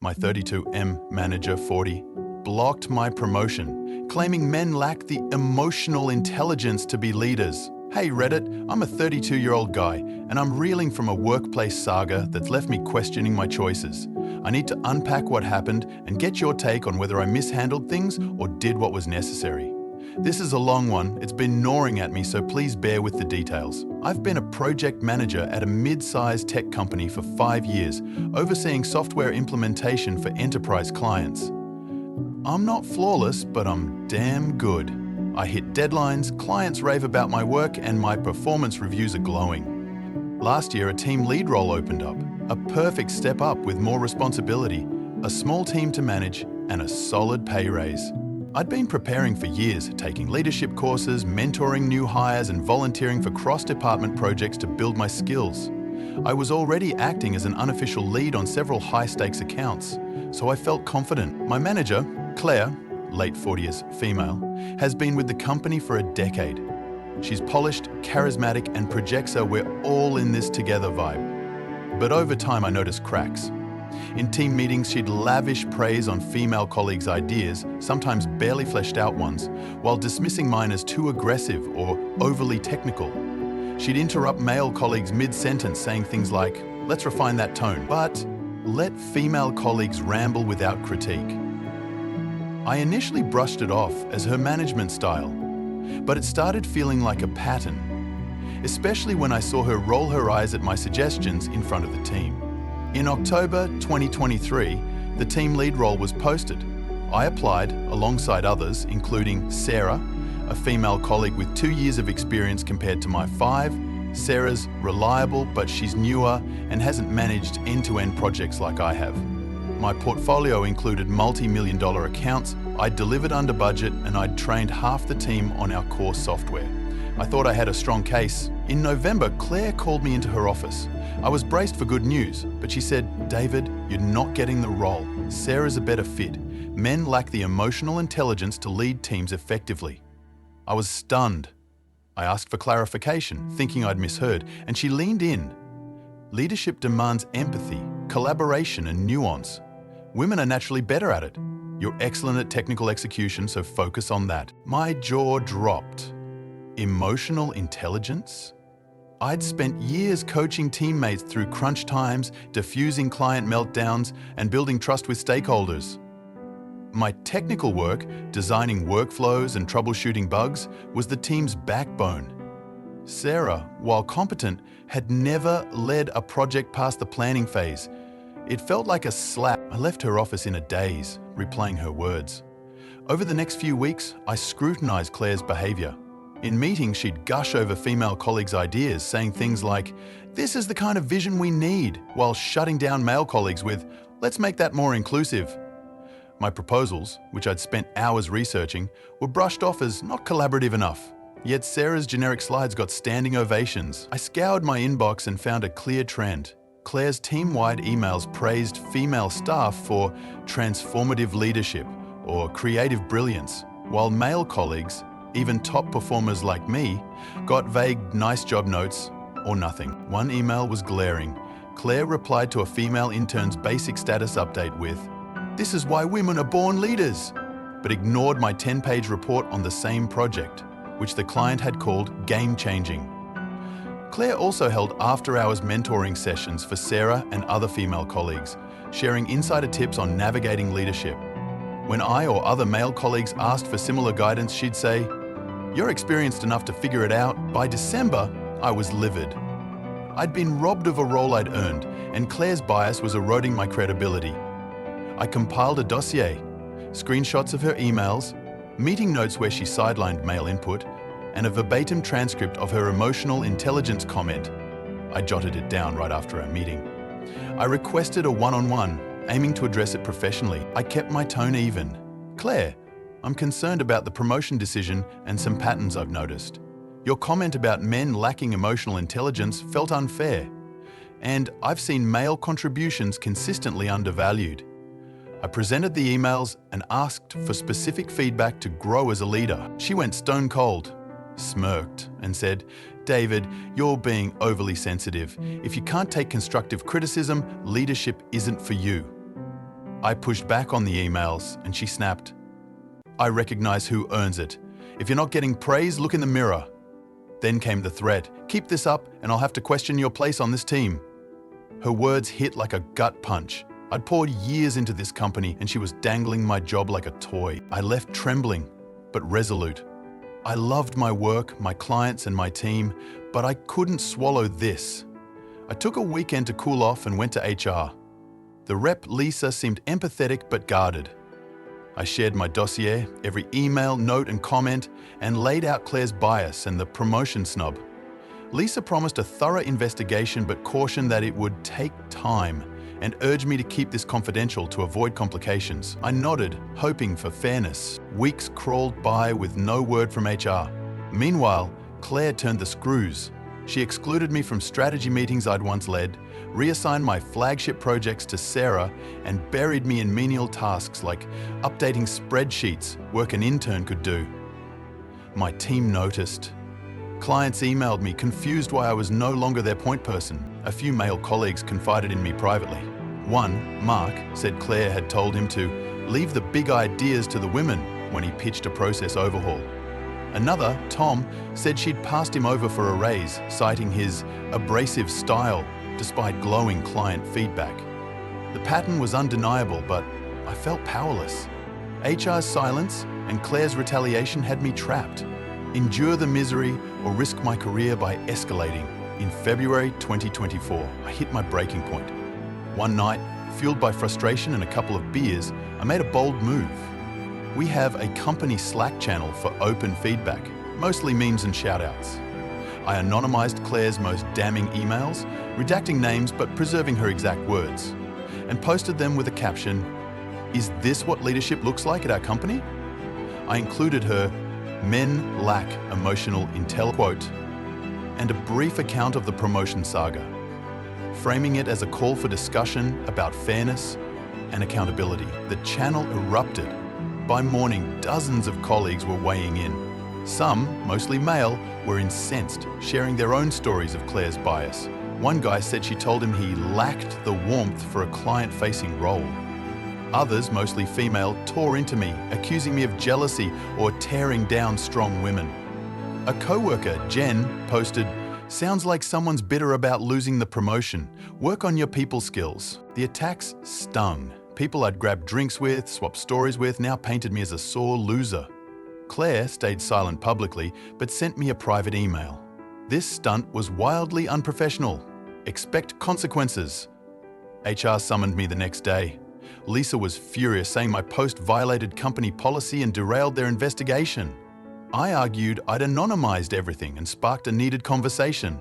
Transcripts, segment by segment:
my 32M manager 40, blocked my promotion, claiming men lack the emotional intelligence to be leaders. Hey Reddit, I'm a 32-year-old guy, and I'm reeling from a workplace saga that's left me questioning my choices. I need to unpack what happened and get your take on whether I mishandled things or did what was necessary. This is a long one, it's been gnawing at me, so please bear with the details. I've been a project manager at a mid-sized tech company for 5 years, overseeing software implementation for enterprise clients. I'm not flawless, but I'm damn good. I hit deadlines, clients rave about my work, and my performance reviews are glowing. Last year, a team lead role opened up, a perfect step up with more responsibility, a small team to manage, and a solid pay raise. I'd been preparing for years, taking leadership courses, mentoring new hires, and volunteering for cross-department projects to build my skills. I was already acting as an unofficial lead on several high-stakes accounts, so I felt confident. My manager, Claire, late 40s, female, has been with the company for a decade. She's polished, charismatic, and projects a "we're all in this together" vibe. But over time, I noticed cracks. In team meetings, she'd lavish praise on female colleagues' ideas, sometimes barely fleshed out ones, while dismissing mine as too aggressive or overly technical. She'd interrupt male colleagues mid-sentence, saying things like, "Let's refine that tone," but let female colleagues ramble without critique. I initially brushed it off as her management style, but it started feeling like a pattern, especially when I saw her roll her eyes at my suggestions in front of the team. In October 2023, the team lead role was posted. I applied alongside others, including Sarah, a female colleague with 2 years of experience compared to my 5. Sarah's reliable, but she's newer and hasn't managed end-to-end projects like I have. My portfolio included multi-million-dollar accounts, I'd delivered under budget, and I'd trained half the team on our core software. I thought I had a strong case. In November, Claire called me into her office. I was braced for good news, but she said, "David, you're not getting the role. Sarah's a better fit. Men lack the emotional intelligence to lead teams effectively." I was stunned. I asked for clarification, thinking I'd misheard, and she leaned in. "Leadership demands empathy, collaboration, and nuance. Women are naturally better at it. You're excellent at technical execution, so focus on that." My jaw dropped. Emotional intelligence? I'd spent years coaching teammates through crunch times, diffusing client meltdowns, and building trust with stakeholders. My technical work, designing workflows and troubleshooting bugs, was the team's backbone. Sarah, while competent, had never led a project past the planning phase. It felt like a slap. I left her office in a daze, replaying her words. Over the next few weeks, I scrutinized Claire's behavior. In meetings, she'd gush over female colleagues' ideas, saying things like, "This is the kind of vision we need," while shutting down male colleagues with, "Let's make that more inclusive." My proposals, which I'd spent hours researching, were brushed off as not collaborative enough. Yet Sarah's generic slides got standing ovations. I scoured my inbox and found a clear trend. Claire's team-wide emails praised female staff for transformative leadership or creative brilliance, while male colleagues, even top performers like me, got vague "nice job" notes or nothing. One email was glaring. Claire replied to a female intern's basic status update with, "This is why women are born leaders," but ignored my 10-page report on the same project, which the client had called game-changing. Claire also held after-hours mentoring sessions for Sarah and other female colleagues, sharing insider tips on navigating leadership. When I or other male colleagues asked for similar guidance, she'd say, "You're experienced enough to figure it out." By December, I was livid. I'd been robbed of a role I'd earned, and Claire's bias was eroding my credibility. I compiled a dossier, screenshots of her emails, meeting notes where she sidelined male input, and a verbatim transcript of her emotional intelligence comment. I jotted it down right after our meeting. I requested a one-on-one, aiming to address it professionally. I kept my tone even. "Claire, I'm concerned about the promotion decision and some patterns I've noticed. Your comment about men lacking emotional intelligence felt unfair, and I've seen male contributions consistently undervalued." I presented the emails and asked for specific feedback to grow as a leader. She went stone cold, smirked, and said, "David, you're being overly sensitive. If you can't take constructive criticism, leadership isn't for you." I pushed back on the emails and she snapped, "I recognize who earns it. If you're not getting praise, look in the mirror." Then came the threat, "Keep this up and I'll have to question your place on this team." Her words hit like a gut punch. I'd poured years into this company and she was dangling my job like a toy. I left trembling, but resolute. I loved my work, my clients and my team, but I couldn't swallow this. I took a weekend to cool off and went to HR. The rep, Lisa, seemed empathetic but guarded. I shared my dossier, every email, note and comment, and laid out Claire's bias and the promotion snub. Lisa promised a thorough investigation but cautioned that it would take time and urged me to keep this confidential to avoid complications. I nodded, hoping for fairness. Weeks crawled by with no word from HR. Meanwhile, Claire turned the screws. She excluded me from strategy meetings I'd once led, reassigned my flagship projects to Sarah, and buried me in menial tasks like updating spreadsheets, work an intern could do. My team noticed. Clients emailed me, confused why I was no longer their point person. A few male colleagues confided in me privately. One, Mark, said Claire had told him to leave the big ideas to the women when he pitched a process overhaul. Another, Tom, said she'd passed him over for a raise, citing his abrasive style despite glowing client feedback. The pattern was undeniable, but I felt powerless. HR's silence and Claire's retaliation had me trapped. Endure the misery or risk my career by escalating. In February 2024, I hit my breaking point. One night, fueled by frustration and a couple of beers, I made a bold move. We have a company Slack channel for open feedback, mostly memes and shoutouts. I anonymized Claire's most damning emails, redacting names but preserving her exact words, and posted them with a caption, "Is this what leadership looks like at our company?" I included her "Men lack emotional intelligence" quote and a brief account of the promotion saga, framing it as a call for discussion about fairness and accountability. The channel erupted. By morning, dozens of colleagues were weighing in. Some, mostly male, were incensed, sharing their own stories of Claire's bias. One guy said she told him he lacked the warmth for a client-facing role. Others, mostly female, tore into me, accusing me of jealousy or tearing down strong women. A coworker, Jen, posted, "Sounds like someone's bitter about losing the promotion. Work on your people skills." The attacks stung. People I'd grabbed drinks with, swapped stories with, now painted me as a sore loser. Claire stayed silent publicly, but sent me a private email. "This stunt was wildly unprofessional. Expect consequences." HR summoned me the next day. Lisa was furious, saying my post violated company policy and derailed their investigation. I argued I'd anonymized everything and sparked a needed conversation.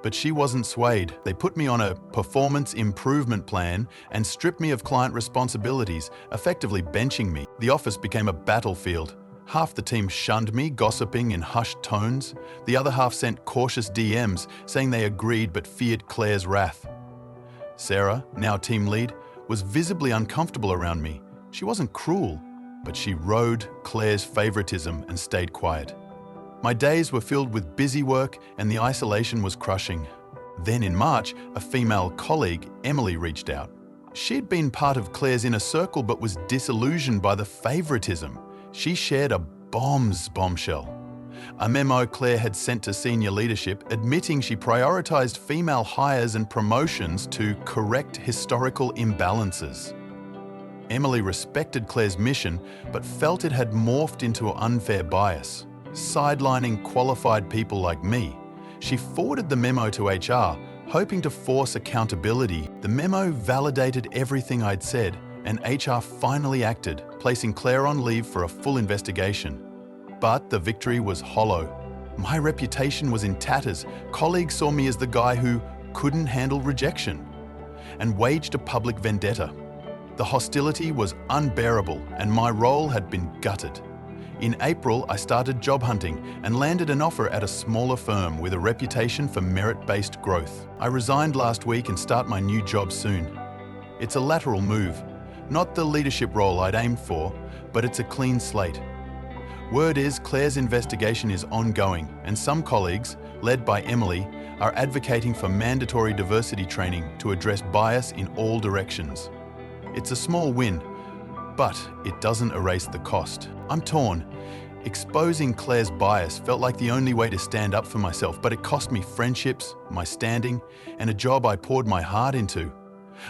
But she wasn't swayed. They put me on a performance improvement plan and stripped me of client responsibilities, effectively benching me. The office became a battlefield. Half the team shunned me, gossiping in hushed tones. The other half sent cautious DMs, saying they agreed but feared Claire's wrath. Sarah, now team lead, was visibly uncomfortable around me. She wasn't cruel, but she rode Claire's favoritism and stayed quiet. My days were filled with busy work and the isolation was crushing. Then in March, a female colleague, Emily, reached out. She'd been part of Claire's inner circle but was disillusioned by the favoritism. She shared a bombshell. A memo Claire had sent to senior leadership admitting she prioritized female hires and promotions to correct historical imbalances. Emily respected Claire's mission but felt it had morphed into an unfair bias, sidelining qualified people like me. She forwarded the memo to HR, hoping to force accountability. The memo validated everything I'd said, and HR finally acted, placing Claire on leave for a full investigation. But the victory was hollow. My reputation was in tatters. Colleagues saw me as the guy who couldn't handle rejection and waged a public vendetta. The hostility was unbearable and my role had been gutted. In April, I started job hunting and landed an offer at a smaller firm with a reputation for merit-based growth. I resigned last week and start my new job soon. It's a lateral move, not the leadership role I'd aimed for, but it's a clean slate. Word is Claire's investigation is ongoing and some colleagues, led by Emily, are advocating for mandatory diversity training to address bias in all directions. It's a small win, But it doesn't erase the cost. I'm torn. Exposing Claire's bias felt like the only way to stand up for myself, but it cost me friendships, my standing, and a job I poured my heart into.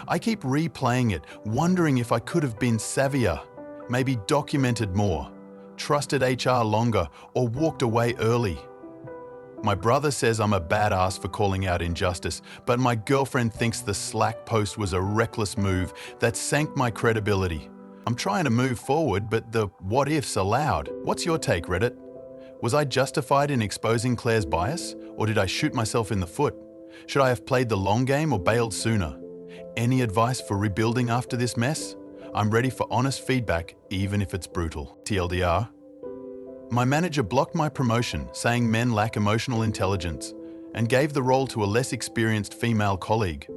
I keep replaying it, wondering if I could have been savvier, maybe documented more, trusted HR longer, or walked away early. My brother says I'm a badass for calling out injustice, but my girlfriend thinks the Slack post was a reckless move that sank my credibility. I'm trying to move forward, but the what-ifs are loud. What's your take, Reddit? Was I justified in exposing Claire's bias, or did I shoot myself in the foot? Should I have played the long game or bailed sooner? Any advice for rebuilding after this mess? I'm ready for honest feedback, even if it's brutal. TLDR. My manager blocked my promotion, saying men lack emotional intelligence, and gave the role to a less experienced female colleague.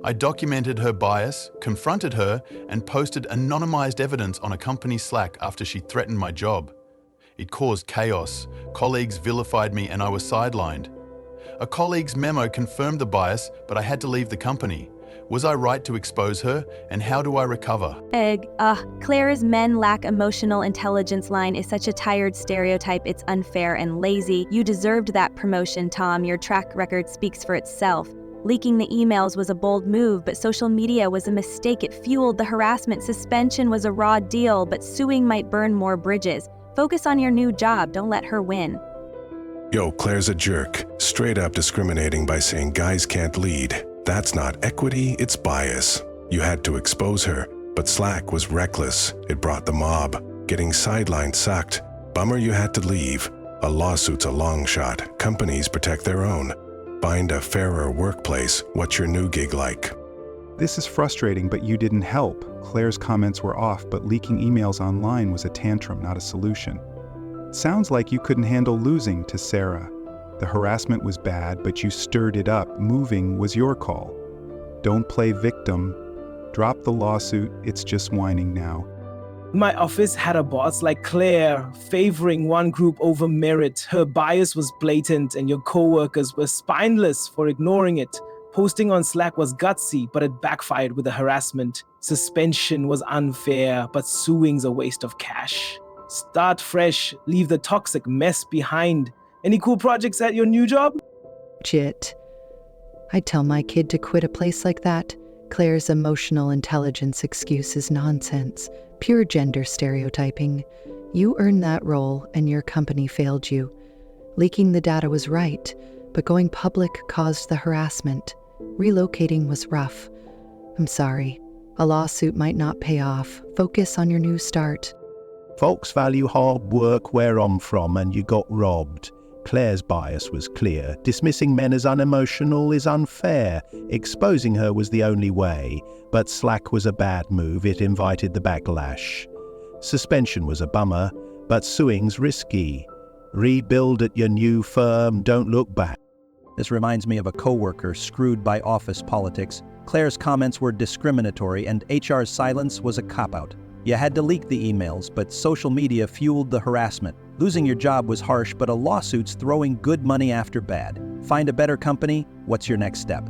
I documented her bias, confronted her, and posted anonymized evidence on a company Slack after she threatened my job. It caused chaos, colleagues vilified me, and I was sidelined. A colleague's memo confirmed the bias, but I had to leave the company. Was I right to expose her, and how do I recover? Claire's men lack emotional intelligence line is such a tired stereotype, it's unfair and lazy. You deserved that promotion, Tom. Your track record speaks for itself. Leaking the emails was a bold move, but social media was a mistake. It fueled the harassment. Suspension was a raw deal, but suing might burn more bridges. Focus on your new job, don't let her win. Yo, Claire's a jerk. Straight up discriminating by saying guys can't lead. That's not equity, it's bias. You had to expose her, but Slack was reckless. It brought the mob. Getting sidelined sucked. Bummer you had to leave. A lawsuit's a long shot. Companies protect their own. Find a fairer workplace. What's your new gig like? This is frustrating, but you didn't help. Claire's comments were off, but leaking emails online was a tantrum, not a solution. Sounds like you couldn't handle losing to Sarah. The harassment was bad, but you stirred it up. Moving was your call. Don't play victim. Drop the lawsuit, it's just whining now. My office had a boss like Claire, favoring one group over merit. Her bias was blatant, and your coworkers were spineless for ignoring it. Posting on Slack was gutsy, but it backfired with the harassment. Suspension was unfair, but suing's a waste of cash. Start fresh, leave the toxic mess behind. Any cool projects at your new job? Legit. I'd tell my kid to quit a place like that. Claire's emotional intelligence excuse is nonsense. Pure gender stereotyping. You earned that role, and your company failed you. Leaking the data was right, but going public caused the harassment. Relocating was rough. I'm sorry. A lawsuit might not pay off. Focus on your new start. Folks value hard work where I'm from, and you got robbed. Claire's bias was clear. Dismissing men as unemotional is unfair. Exposing her was the only way, but Slack was a bad move. It invited the backlash. Suspension was a bummer, but suing's risky. Rebuild at your new firm, don't look back. This reminds me of a coworker screwed by office politics. Claire's comments were discriminatory, and HR's silence was a cop-out. You had to leak the emails, but social media fueled the harassment. Losing your job was harsh, but a lawsuit's throwing good money after bad. Find a better company. What's your next step?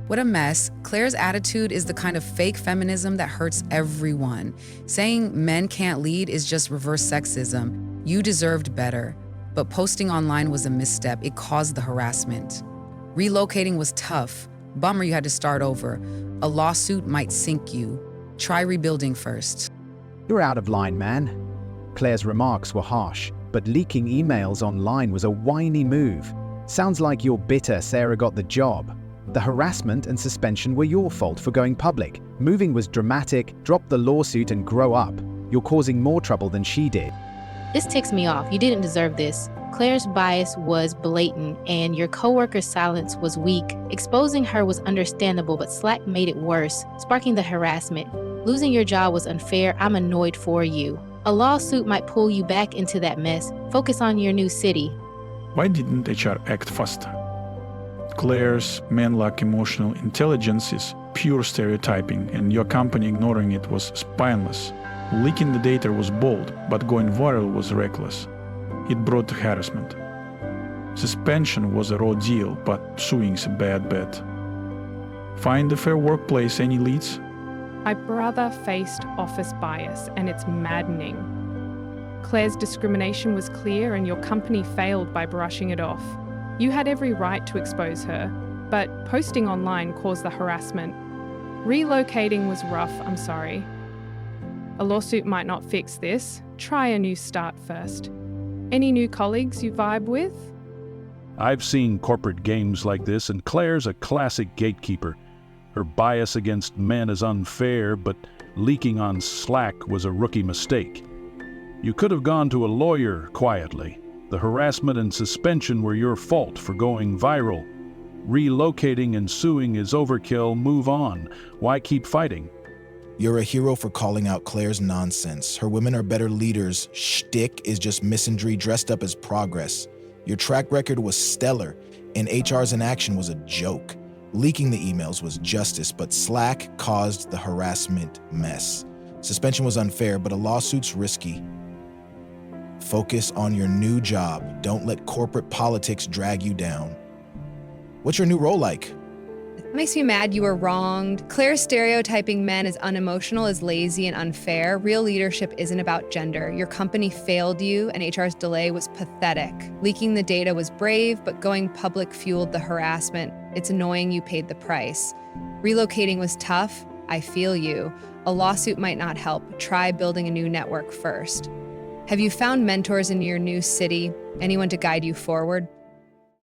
What a mess. Claire's attitude is the kind of fake feminism that hurts everyone. Saying men can't lead is just reverse sexism. You deserved better. But posting online was a misstep. It caused the harassment. Relocating was tough. Bummer you had to start over. A lawsuit might sink you. Try rebuilding first. You're out of line, man. Claire's remarks were harsh, but leaking emails online was a whiny move. Sounds like you're bitter Sarah got the job. The harassment and suspension were your fault for going public. Moving was dramatic. Drop the lawsuit and grow up. You're causing more trouble than she did. This ticks me off. You didn't deserve this. Claire's bias was blatant, and your coworker's silence was weak. Exposing her was understandable, but Slack made it worse, sparking the harassment. Losing your job was unfair. I'm annoyed for you. A lawsuit might pull you back into that mess. Focus on your new city. Why didn't HR act faster? Claire's men lack emotional intelligence is pure stereotyping, and your company ignoring it was spineless. Leaking the data was bold, but going viral was reckless. It brought harassment. Suspension was a raw deal, but suing's a bad bet. Find a fair workplace. Any leads? My brother faced office bias, and it's maddening. Claire's discrimination was clear, and your company failed by brushing it off. You had every right to expose her, but posting online caused the harassment. Relocating was rough, I'm sorry. A lawsuit might not fix this. Try a new start first. Any new colleagues you vibe with? I've seen corporate games like this, and Claire's a classic gatekeeper. Her bias against men is unfair, but leaking on Slack was a rookie mistake. You could have gone to a lawyer quietly. The harassment and suspension were your fault for going viral. Relocating and suing is overkill. Move on. Why keep fighting? You're a hero for calling out Claire's nonsense. Her women are better leaders shtick is just misandry dressed up as progress. Your track record was stellar, and HR's inaction was a joke. Leaking the emails was justice, but Slack caused the harassment mess. Suspension was unfair, but a lawsuit's risky. Focus on your new job. Don't let corporate politics drag you down. What's your new role like? It makes me mad you were wronged. Claire's stereotyping men as unemotional is lazy and unfair. Real leadership isn't about gender. Your company failed you, and HR's delay was pathetic. Leaking the data was brave, but going public fueled the harassment. It's annoying you paid the price. Relocating was tough. I feel you. A lawsuit might not help. Try building a new network first. Have you found mentors in your new city? Anyone to guide you forward?